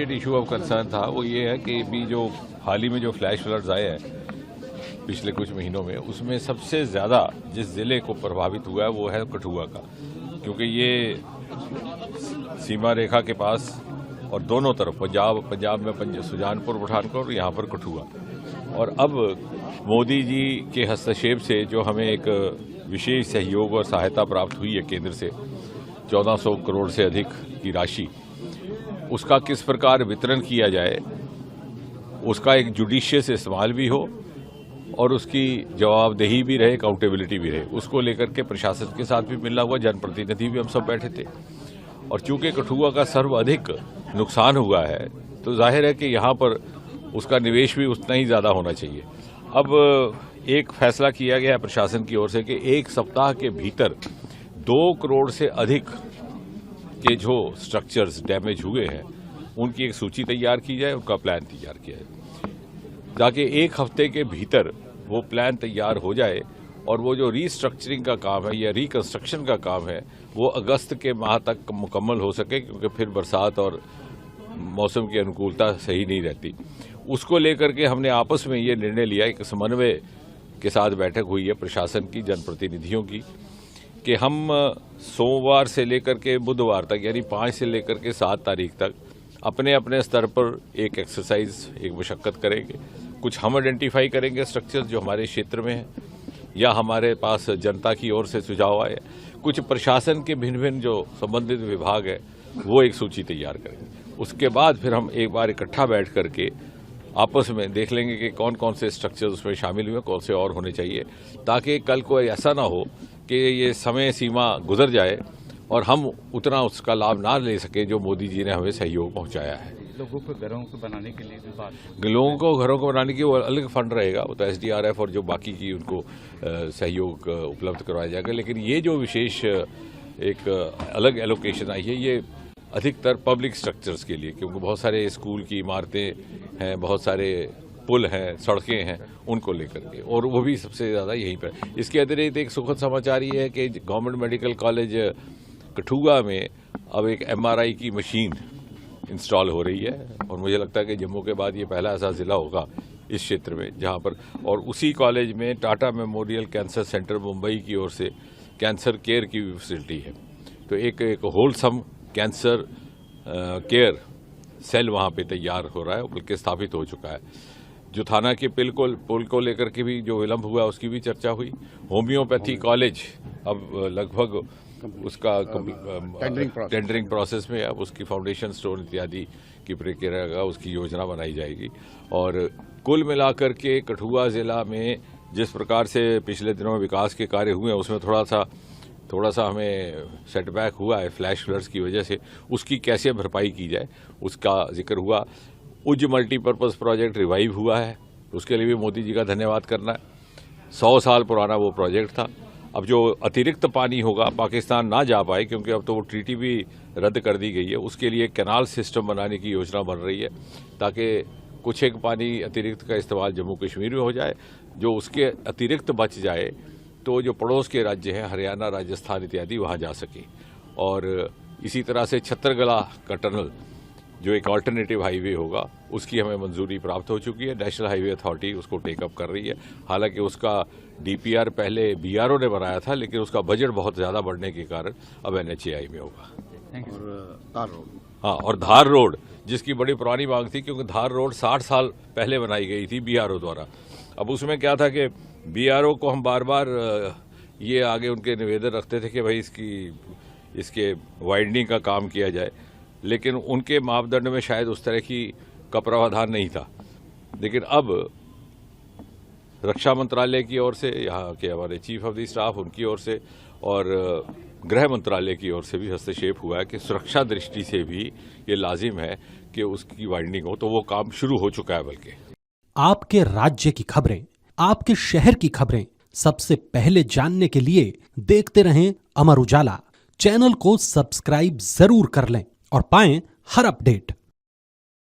Immediate issue of concern था वो ये है कि भी जो हाल ही में जो फ्लैश फ्लड्स आए हैं पिछले कुछ महीनों में, उसमें सबसे ज़्यादा जिस ज़िले को प्रभावित हुआ है वो है कठुआ का, क्योंकि ये सीमा रेखा के पास और दोनों तरफ पंजाब में सुजानपुर पठानकोट और यहाँ पर कठुआ। और अब मोदी जी के हस्तक्षेप से जो हमें एक विशेष सहयोग और सहायता प्राप्त हुई है केंद्र से 1400 करोड़ से अधिक की राशि, उसका किस प्रकार वितरण किया जाए, उसका एक जुडिशियस इस्तेमाल भी हो और उसकी जवाबदेही भी रहे, अकाउंटेबिलिटी भी रहे, उसको लेकर के प्रशासन के साथ भी मिलना हुआ, जनप्रतिनिधि भी हम सब बैठे थे। और चूंकि कठुआ का सर्वाधिक नुकसान हुआ है तो जाहिर है कि यहाँ पर उसका निवेश भी उतना ही ज़्यादा होना चाहिए। अब एक फैसला किया गया है प्रशासन की ओर से कि एक सप्ताह के भीतर 2 करोड़ से अधिक के जो स्ट्रक्चर्स डैमेज हुए हैं उनकी एक सूची तैयार की जाए, उनका प्लान तैयार किया जाए, ताकि एक हफ्ते के भीतर वो प्लान तैयार हो जाए और वो जो रीस्ट्रक्चरिंग का काम है या रिकंस्ट्रक्शन का काम है वो अगस्त के माह तक मुकम्मल हो सके, क्योंकि फिर बरसात और मौसम की अनुकूलता सही नहीं रहती। उसको लेकर के हमने आपस में ये निर्णय लिया, एक समन्वय के साथ बैठक हुई है प्रशासन की, जनप्रतिनिधियों की, कि हम सोमवार से लेकर के बुधवार तक यानी 5 से लेकर के 7 तारीख तक अपने अपने स्तर पर एक एक्सरसाइज, एक मशक्कत करेंगे। कुछ हम आइडेंटिफाई करेंगे स्ट्रक्चर्स जो हमारे क्षेत्र में हैं या हमारे पास जनता की ओर से सुझाव आए, कुछ प्रशासन के भिन्न भिन्न जो संबंधित विभाग है वो एक सूची तैयार करेंगे। उसके बाद फिर हम एक बार इकट्ठा बैठ करके आपस में देख लेंगे कि कौन कौन से स्ट्रक्चर्स उसमें शामिल हुए, कौन से और होने चाहिए, ताकि कल को ऐसा ना हो कि ये समय सीमा गुजर जाए और हम उतना उसका लाभ ना ले सके जो मोदी जी ने हमें सहयोग पहुंचाया है। लोगों को घरों को बनाने के लिए भी बात, लोगों को घरों को बनाने की वो अलग फंड रहेगा, वो तो SDRF और जो बाकी की उनको सहयोग उपलब्ध करवाया जाएगा। लेकिन ये जो विशेष एक अलग एलोकेशन आई है ये अधिकतर पब्लिक स्ट्रक्चर्स के लिए, क्योंकि बहुत सारे स्कूल की इमारतें हैं, बहुत सारे पुल हैं, सड़कें हैं, उनको लेकर के, और वो भी सबसे ज़्यादा यहीं पर। इसके अतिरिक्त एक सुखद समाचार ये है कि गवर्नमेंट मेडिकल कॉलेज कठुआ में अब एक MRI की मशीन इंस्टॉल हो रही है और मुझे लगता है कि जम्मू के बाद ये पहला ऐसा ज़िला होगा इस क्षेत्र में जहाँ पर। और उसी कॉलेज में Tata memorial cancer centre Mumbai की ओर से कैंसर केयर की फैसिलिटी है, तो एक होलसम कैंसर केयर सेल वहाँ पे तैयार हो रहा है, बल्कि स्थापित हो चुका है। जो थाना के पुल को लेकर के भी जो विलम्ब हुआ उसकी भी चर्चा हुई। होम्योपैथी कॉलेज अब लगभग उसका टेंडरिंग प्रोसेस में, अब उसकी फाउंडेशन स्टोन इत्यादि की प्रक्रिया का उसकी योजना बनाई जाएगी। और कुल मिलाकर के कठुआ जिला में जिस प्रकार से पिछले दिनों में विकास के कार्य हुए हैं उसमें थोड़ा सा हमें सेटबैक हुआ है फ्लैश फ्लड्स की वजह से, उसकी कैसे भरपाई की जाए उसका जिक्र हुआ। उज्ज मल्टीपर्पज़ प्रोजेक्ट रिवाइव हुआ है, उसके लिए भी मोदी जी का धन्यवाद करना है। 100 साल पुराना वो प्रोजेक्ट था। अब जो अतिरिक्त पानी होगा पाकिस्तान ना जा पाए, क्योंकि अब तो वो ट्रीटी भी रद्द कर दी गई है, उसके लिए कैनाल सिस्टम बनाने की योजना बन रही है, ताकि कुछ एक पानी अतिरिक्त का इस्तेमाल जम्मू कश्मीर में हो जाए, जो उसके अतिरिक्त बच जाए तो जो पड़ोस के राज्य हैं हरियाणा, राजस्थान इत्यादि वहाँ जा सके। और इसी तरह से छत्तरगला का टनल जो एक अल्टरनेटिव हाईवे होगा उसकी हमें मंजूरी प्राप्त हो चुकी है। नेशनल हाईवे अथॉरिटी उसको टेकअप कर रही है। हालांकि उसका DPR पहले BRO ने बनाया था, लेकिन उसका बजट बहुत ज़्यादा बढ़ने के कारण अब NHAI में होगा। और धार रोड जिसकी बड़ी पुरानी मांग थी, क्योंकि धार रोड 60 साल पहले बनाई गई थी BRO द्वारा। अब उसमें क्या था कि BRO को हम बार बार ये आगे उनके निवेदन रखते थे कि भाई इसके वाइडनिंग का काम किया जाए, लेकिन उनके मापदंड में शायद उस तरह का प्रावधान नहीं था। लेकिन अब रक्षा मंत्रालय की ओर से, यहाँ के हमारे चीफ ऑफ द स्टाफ उनकी ओर से और गृह मंत्रालय की ओर से भी हस्तक्षेप हुआ है कि सुरक्षा दृष्टि से भी ये लाजिम है कि उसकी वाइडनिंग हो, तो वो काम शुरू हो चुका है। बल्कि आपके राज्य की खबरें, आपके शहर की खबरें सबसे पहले जानने के लिए देखते रहें अमर उजाला। चैनल को सब्सक्राइब जरूर कर लें और पाएं हर अपडेट।